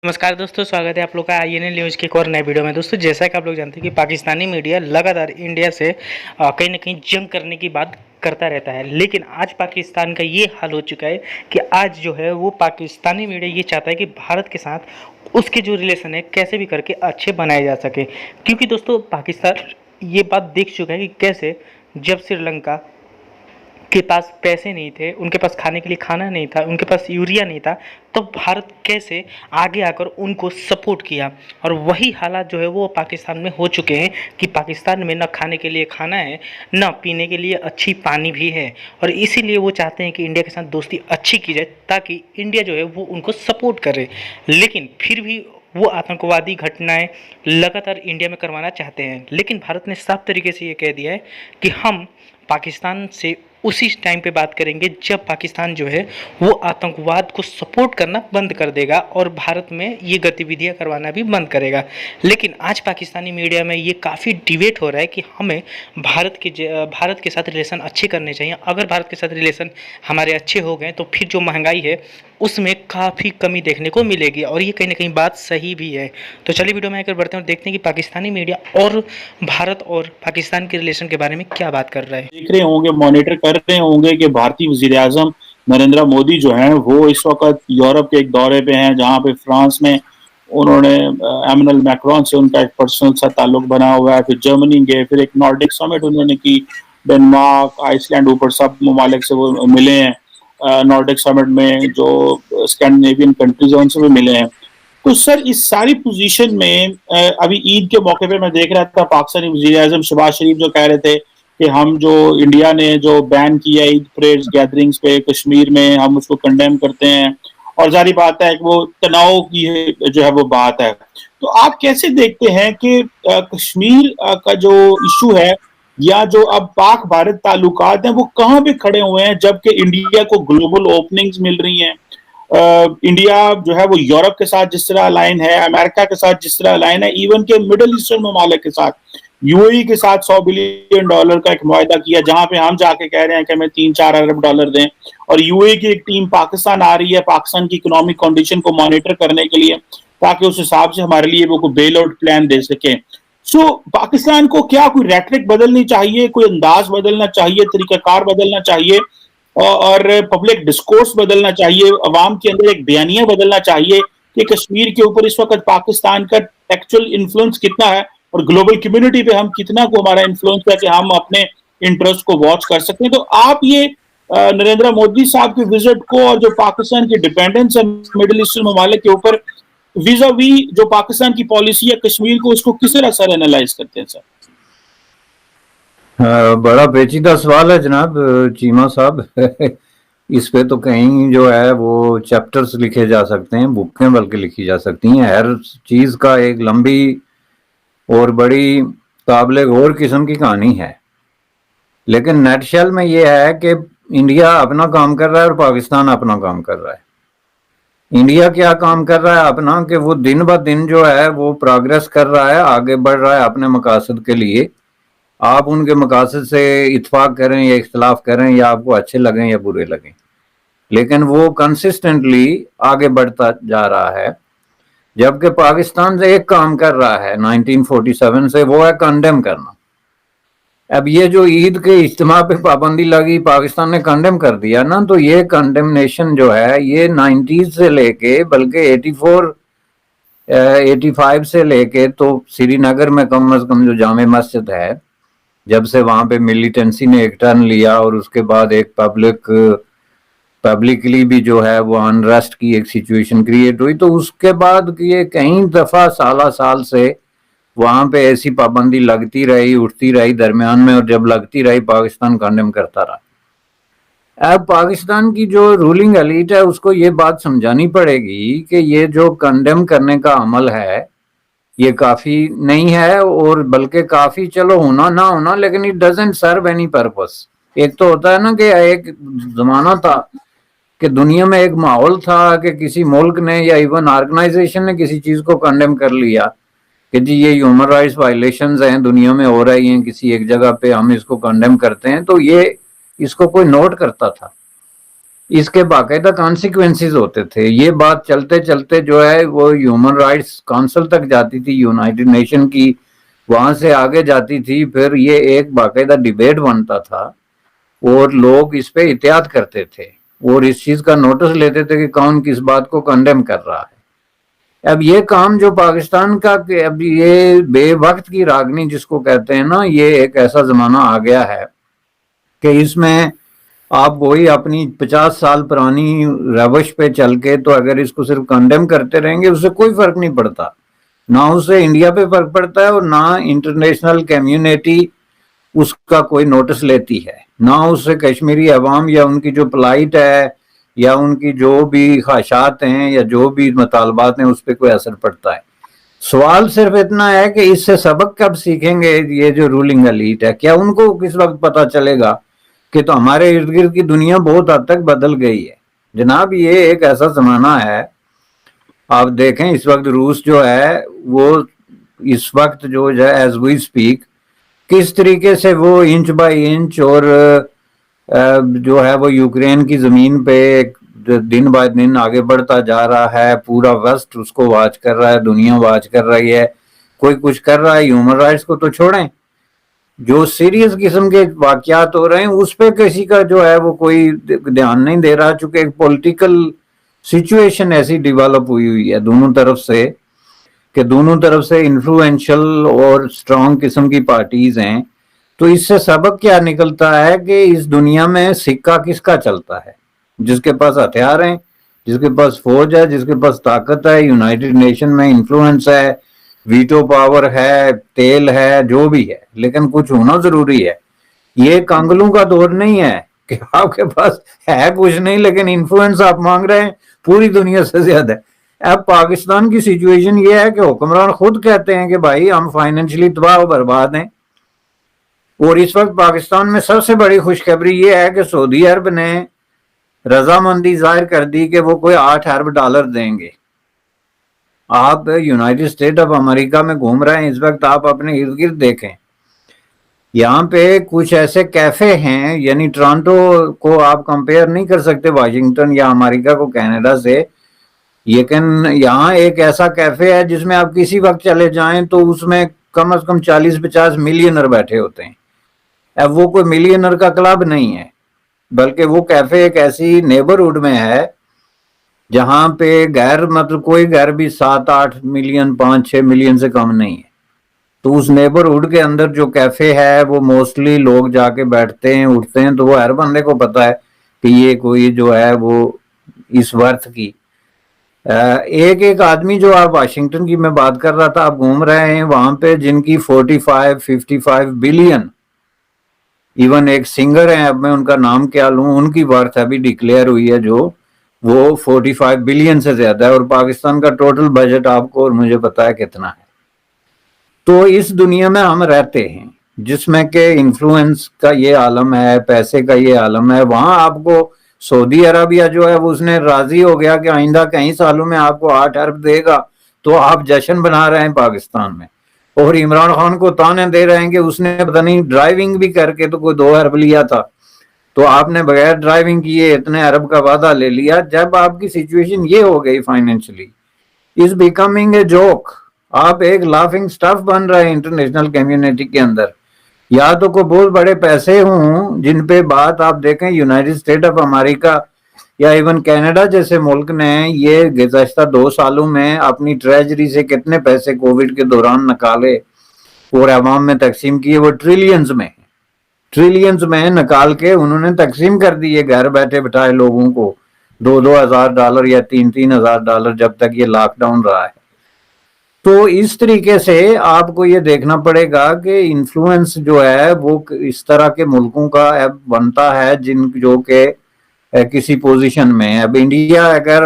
नमस्कार दोस्तों, स्वागत है आप लोग का INL न्यूज़ के एक और नए वीडियो में। दोस्तों, जैसा कि आप लोग जानते हैं कि पाकिस्तानी मीडिया लगातार इंडिया से कहीं ना कहीं जंग करने की बात करता रहता है, लेकिन आज पाकिस्तान का ये हाल हो चुका है कि आज जो है वो पाकिस्तानी मीडिया ये चाहता है कि भारत के साथ उसके जो रिलेशन है कैसे भी करके अच्छे बनाए जा सके। क्योंकि दोस्तों, पाकिस्तान ये बात देख चुका है कि कैसे जब श्रीलंका के पास पैसे नहीं थे, उनके पास खाने के लिए खाना नहीं था, उनके पास यूरिया नहीं था, तो भारत कैसे आगे आकर उनको सपोर्ट किया। और वही हालात जो है वो पाकिस्तान में हो चुके हैं कि पाकिस्तान में न खाने के लिए खाना है, न पीने के लिए अच्छी पानी भी है। और इसीलिए वो चाहते हैं कि इंडिया के साथ दोस्ती अच्छी की जाए ताकि इंडिया जो है वो उनको सपोर्ट करे। लेकिन फिर भी वो आतंकवादी घटनाएं लगातार इंडिया में करवाना चाहते हैं। लेकिन भारत ने साफ तरीके से ये कह दिया है कि हम पाकिस्तान से उसी टाइम पे बात करेंगे जब पाकिस्तान जो है वो आतंकवाद को सपोर्ट करना बंद कर देगा और भारत में ये गतिविधियां करवाना भी बंद करेगा। लेकिन आज पाकिस्तानी मीडिया में ये काफ़ी डिबेट हो रहा है कि हमें भारत के साथ रिलेशन अच्छे करने चाहिए। अगर भारत के साथ रिलेशन हमारे अच्छे हो गए तो फिर जो महंगाई है उसमें काफ़ी कमी देखने को मिलेगी, और ये कहीं ना कहीं बात सही भी है। तो चलिए वीडियो में आकर बढ़ते हैं और देखते हैं कि पाकिस्तानी मीडिया और भारत और पाकिस्तान के रिलेशन के बारे में क्या बात कर रहा है। देख रहे होंगे, मॉनिटर कर रहे होंगे कि भारतीय वजीर आजम नरेंद्र मोदी जो हैं वो इस वक्त यूरोप के एक दौरे पे हैं, जहां पे फ्रांस में उन्होंने एमनुअल मैक्रोन से उनका एक पर्सनल सा ताल्लुक बना हुआ है। फिर जर्मनी गए, फिर एक नॉर्डिक समिट उन्होंने की, डेनमार्क, आइसलैंड, ऊपर सब ममालिक से वो मिले हैं। नॉर्डिक समिट में जो स्कैंडिनेवियन कंट्रीज हैं उनसे भी मिले हैं। तो सर, इस सारी पोजीशन में अभी ईद के मौके पे मैं देख रहा था पाकिस्तानी वजीर आजम शहबाज शरीफ जो कह रहे थे कि हम जो इंडिया ने जो बैन किया ईद परेड्स गैदरिंग्स पे कश्मीर में, हम उसको कंडेम करते हैं। और जारी बात है कि वो तनाव की जो है वो बात है। तो आप कैसे देखते हैं कि कश्मीर का जो इशू है या जो अब पाक भारत ताल्लुकात हैं वो कहाँ पे खड़े हुए हैं, जबकि इंडिया को ग्लोबल ओपनिंग्स मिल रही हैं। इंडिया जो है वो यूरोप के साथ जिस तरह अलाइन है, अमेरिका के साथ जिस तरह अलाइन है, इवन के मिडिल ईस्टर्न ममालिक के साथ, यूएई के साथ $100 बिलियन का एक मुआहदा किया, जहां पे हम जाके कह रहे हैं कि हमें $3-4 अरब दें। और यूएई की एक टीम पाकिस्तान आ रही है पाकिस्तान की इकोनॉमिक कंडीशन को मॉनिटर करने के लिए, ताकि उस हिसाब से हमारे लिए वो कोई बेल आउट प्लान दे सके। सो पाकिस्तान को क्या कोई रेटरिक बदलनी चाहिए, कोई अंदाज बदलना चाहिए, तरीकाकार बदलना चाहिए, और पब्लिक डिस्कोर्स बदलना चाहिए, अवाम के अंदर एक बयानिया बदलना चाहिए कि कश्मीर के ऊपर इस वक्त पाकिस्तान का एक्चुअल इन्फ्लुएंस कितना है और ग्लोबल कम्युनिटी पे हम कितना को हमारा इन्फ्लुएंस है कि हम अपने इंटरेस्ट को वॉच कर सकते हैं। तो आप ये नरेंद्र मोदी साहब के विजिट को और जो पाकिस्तान की डिपेंडेंस है मिडिल ईस्टर्न ममालिक के ऊपर विजा वी जो पाकिस्तान की पॉलिसी है कश्मीर को, उसको किस तरह सर एनालाइज करते हैं सर? बड़ा पेचीदा सवाल है जनाब चीमा साहब। इस पे तो कहीं जो है वो चैप्टर्स लिखे जा सकते हैं, बुकें बल्कि लिखी जा सकती हैं। हर चीज का एक लंबी और बड़ी काबिल गौर किस्म की कहानी है। लेकिन नेटशेल में ये है कि इंडिया अपना काम कर रहा है और पाकिस्तान अपना काम कर रहा है। इंडिया क्या काम कर रहा है अपना, कि वो दिन ब दिन जो है वो प्रोग्रेस कर रहा है, आगे बढ़ रहा है अपने मकासद के लिए। आप उनके मकासद से इत्फाक करें या इख्तलाफ करें, या आपको अच्छे लगें या बुरे लगें, लेकिन वो कंसिस्टेंटली आगे बढ़ता जा रहा है। जबकि पाकिस्तान से एक काम कर रहा है 1947 से, वो है कंडेम करना। अब ये जो ईद के इज्तिमा पे पाबंदी लगी, पाकिस्तान ने कंडेम कर दिया ना, तो ये कंडेमनेशन जो है ये 90s से लेके बल्कि 85 से लेके, तो श्रीनगर में कम अज कम जो जामे मस्जिद है, जब से वहां पे मिलिटेंसी ने एक टर्न लिया और उसके बाद एक पब्लिकली भी जो है वो अनरेस्ट की एक सिचुएशन क्रिएट हुई, तो उसके बाद ये कई दफा साल से वहां पे ऐसी पाबंदी लगती रही, उठती रही दरमियान में, और जब लगती रही पाकिस्तान कंडेम करता रहा। अब पाकिस्तान की जो रूलिंग एलीट है उसको ये बात समझानी पड़ेगी कि ये जो कंडेम करने का अमल है ये काफी नहीं है, और बल्कि काफी चलो होना ना होना, लेकिन it doesn't serve any purpose. एक तो होता है ना कि एक जमाना था कि दुनिया में एक माहौल था कि किसी मुल्क ने या इवन ऑर्गेनाइजेशन ने किसी चीज को कंडेम कर लिया कि जी ये ह्यूमन राइट्स वायलेशंस हैं, दुनिया में हो रही हैं किसी एक जगह पे, हम इसको कंडेम करते हैं, तो ये इसको कोई नोट करता था। اس کے باقاعدہ کانسیکوینسز ہوتے تھے. یہ بات چلتے چلتے جو ہے وہ ہیومن رائٹس کونسل تک جاتی تھی یونائٹڈ نیشن کی, وہاں سے آگے جاتی تھی, پھر یہ ایک باقاعدہ ڈیبیٹ بنتا تھا اور لوگ اس پہ احتیاط کرتے تھے اور اس چیز کا نوٹس لیتے تھے کہ کون کس بات کو کنڈیم کر رہا ہے. اب یہ کام جو پاکستان کا, کہ اب یہ بے وقت کی راگنی جس کو کہتے ہیں نا, یہ ایک ایسا زمانہ آ گیا ہے کہ اس میں آپ وہی اپنی 50 سال پرانی روش پہ چل کے تو اگر اس کو صرف کنڈیم کرتے رہیں گے اس سے کوئی فرق نہیں پڑتا, نہ اس سے انڈیا پہ فرق پڑتا ہے اور نہ انٹرنیشنل کمیونٹی اس کا کوئی نوٹس لیتی ہے, نہ اس سے کشمیری عوام یا ان کی جو پلائٹ ہے یا ان کی جو بھی خواہشات ہیں یا جو بھی مطالبات ہیں اس پہ کوئی اثر پڑتا ہے. سوال صرف اتنا ہے کہ اس سے سبق کب سیکھیں گے یہ جو رولنگ ایلیٹ ہے, کیا ان کو کس وقت پتا چلے گا کہ تو ہمارے ارد گرد کی دنیا بہت حد تک بدل گئی ہے. جناب یہ ایک ایسا زمانہ ہے, آپ دیکھیں اس وقت روس جو ہے وہ اس وقت جو ہے ایز وی اسپیک کس طریقے سے وہ انچ بائی انچ اور جو ہے وہ یوکرین کی زمین پہ دن بہ دن آگے بڑھتا جا رہا ہے. پورا ویسٹ اس کو واچ کر رہا ہے, دنیا واچ کر رہی ہے, کوئی کچھ کر رہا ہے. ہیومن رائٹس کو تو چھوڑیں, جو سیریس قسم کے واقعات ہو رہے ہیں اس پہ کسی کا جو ہے وہ کوئی دھیان نہیں دے رہا, چونکہ ایک پولیٹیکل سچویشن ایسی ڈیولپ ہوئی ہے دونوں طرف سے کہ دونوں طرف سے انفلوئنشل اور اسٹرانگ قسم کی پارٹیز ہیں. تو اس سے سبق کیا نکلتا ہے کہ اس دنیا میں سکہ کس کا چلتا ہے, جس کے پاس ہتھیار ہیں, جس کے پاس فوج ہے, جس کے پاس طاقت ہے, یونائٹڈ نیشن میں انفلوئنس ہے, ویٹو پاور ہے, تیل ہے, جو بھی ہے, لیکن کچھ ہونا ضروری ہے. یہ کانگلوں کا دور نہیں ہے کہ آپ کے پاس ہے کچھ نہیں لیکن انفلوئنس آپ مانگ رہے ہیں پوری دنیا سے زیادہ. اب پاکستان کی سچویشن یہ ہے کہ حکمران خود کہتے ہیں کہ بھائی ہم فائنینشلی تباہ و برباد ہیں, اور اس وقت پاکستان میں سب سے بڑی خوشخبری یہ ہے کہ سعودی عرب نے رضامندی ظاہر کر دی کہ وہ کوئی $8 ارب دیں گے. آپ یونائٹڈ اسٹیٹ آف امریکہ میں گھوم رہے ہیں اس وقت, آپ اپنے ارد گرد دیکھیں, یہاں پہ کچھ ایسے کیفے ہیں, یعنی ٹورانٹو کو آپ کمپیئر نہیں کر سکتے واشنگٹن یا امریکہ کو کینیڈا سے, لیکن یہاں ایک ایسا کیفے ہے جس میں آپ کسی وقت چلے جائیں تو اس میں کم از کم 40-50 ملینر بیٹھے ہوتے ہیں. اب وہ کوئی ملینر کا کلب نہیں ہے, بلکہ وہ کیفے ایک ایسی نیبرہڈ میں ہے جہاں پہ گھر مطلب کوئی گھر بھی 7-8 ملین 5-6 ملین سے کم نہیں ہے. تو اس نیبرہڈ کے اندر جو کیفے ہے وہ موسٹلی لوگ جا کے بیٹھتے ہیں, اٹھتے ہیں, تو وہ ہر بندے کو پتا ہے کہ یہ کوئی جو ہے وہ اس ورتھ کی. ایک آدمی جو آپ واشنگٹن کی میں بات کر رہا تھا, آپ گھوم رہے ہیں وہاں پہ جن کی 45-55 بلین, ایون ایک سنگر ہیں, اب میں ان کا نام کیا لوں, ان کی ورتھ ابھی ڈکلیئر ہوئی ہے جو وہ 45 بلین سے زیادہ ہے, اور پاکستان کا ٹوٹل بجٹ آپ کو اور مجھے پتا ہے کتنا ہے. تو اس دنیا میں ہم رہتے ہیں جس میں کہ انفلوئنس کا یہ عالم ہے, پیسے کا یہ عالم ہے. وہاں آپ کو سعودی عربیہ جو ہے وہ اس نے راضی ہو گیا کہ آئندہ کئی سالوں میں آپ کو 8 ارب دے گا, تو آپ جشن بنا رہے ہیں پاکستان میں, اور عمران خان کو تانے دے رہے ہیں کہ اس نے پتہ نہیں ڈرائیونگ بھی کر کے تو کوئی 2 ارب لیا تھا, تو آپ نے بغیر ڈرائیونگ کیے اتنے ارب کا وعدہ لے لیا. جب آپ کی سچویشن یہ ہو گئی financially, is becoming a joke, آپ ایک لافنگ سٹف بن رہے ہیں انٹرنیشنل کمیونٹی کے اندر. یا تو کوئی بہت بڑے پیسے ہوں جن پہ بات آپ دیکھیں یونائٹڈ اسٹیٹ آف امریکہ یا ایون کینیڈا جیسے ملک نے یہ گزشتہ 2 سالوں میں اپنی ٹریجری سے کتنے پیسے کووڈ کے دوران نکالے اور عوام میں تقسیم کیے, وہ ٹریلینز میں نکال کے انہوں نے تقسیم کر دیے گھر بیٹھے بٹھائے لوگوں کو $2,000 یا $3,000 جب تک یہ لاک ڈاؤن رہا ہے. تو اس طریقے سے آپ کو یہ دیکھنا پڑے گا کہ انفلوئنس جو ہے وہ اس طرح کے ملکوں کا اب بنتا ہے جن جو کہ کسی پوزیشن میں. اب انڈیا اگر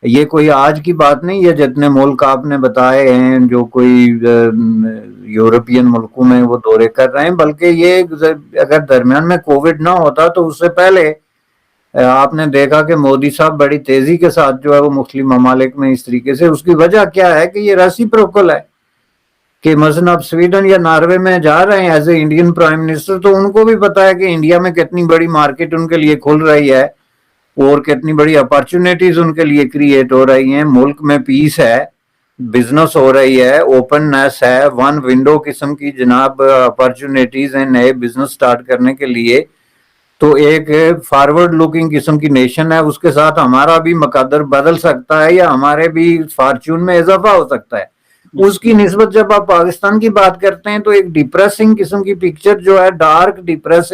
یہ کوئی آج کی بات نہیں ہے, جتنے ملک آپ نے بتائے ہیں جو کوئی یورپین ملکوں میں وہ دورے کر رہے ہیں, بلکہ یہ اگر درمیان میں کووڈ نہ ہوتا تو اس سے پہلے آپ نے دیکھا کہ مودی صاحب بڑی تیزی کے ساتھ جو ہے وہ مختلف ممالک میں اس طریقے سے, اس کی وجہ کیا ہے کہ یہ ریسیپروکل ہے کہ مثلا آپ سویڈن یا ناروے میں جا رہے ہیں as a Indian prime minister, تو ان کو بھی پتا ہے کہ انڈیا میں کتنی بڑی مارکیٹ ان کے لیے کھل رہی ہے, اور کتنی بڑی اپارچونیٹیز ان کے لیے کریٹ ہو رہی ہیں. ملک میں پیس ہے, بزنس ہو رہی ہے, اوپننیس ہے, ون ونڈو قسم کی جناب اپارچونیٹیز ہیں نئے بزنس سٹارٹ کرنے کے لیے. تو ایک فارورڈ لوکنگ قسم کی نیشن ہے, اس کے ساتھ ہمارا بھی مقدر بدل سکتا ہے یا ہمارے بھی فارچون میں اضافہ ہو سکتا ہے. اس کی نسبت جب آپ پاکستان کی بات کرتے ہیں تو ایک ڈپریسنگ قسم کی پکچر جو ہے, ڈارک ڈپریسنگ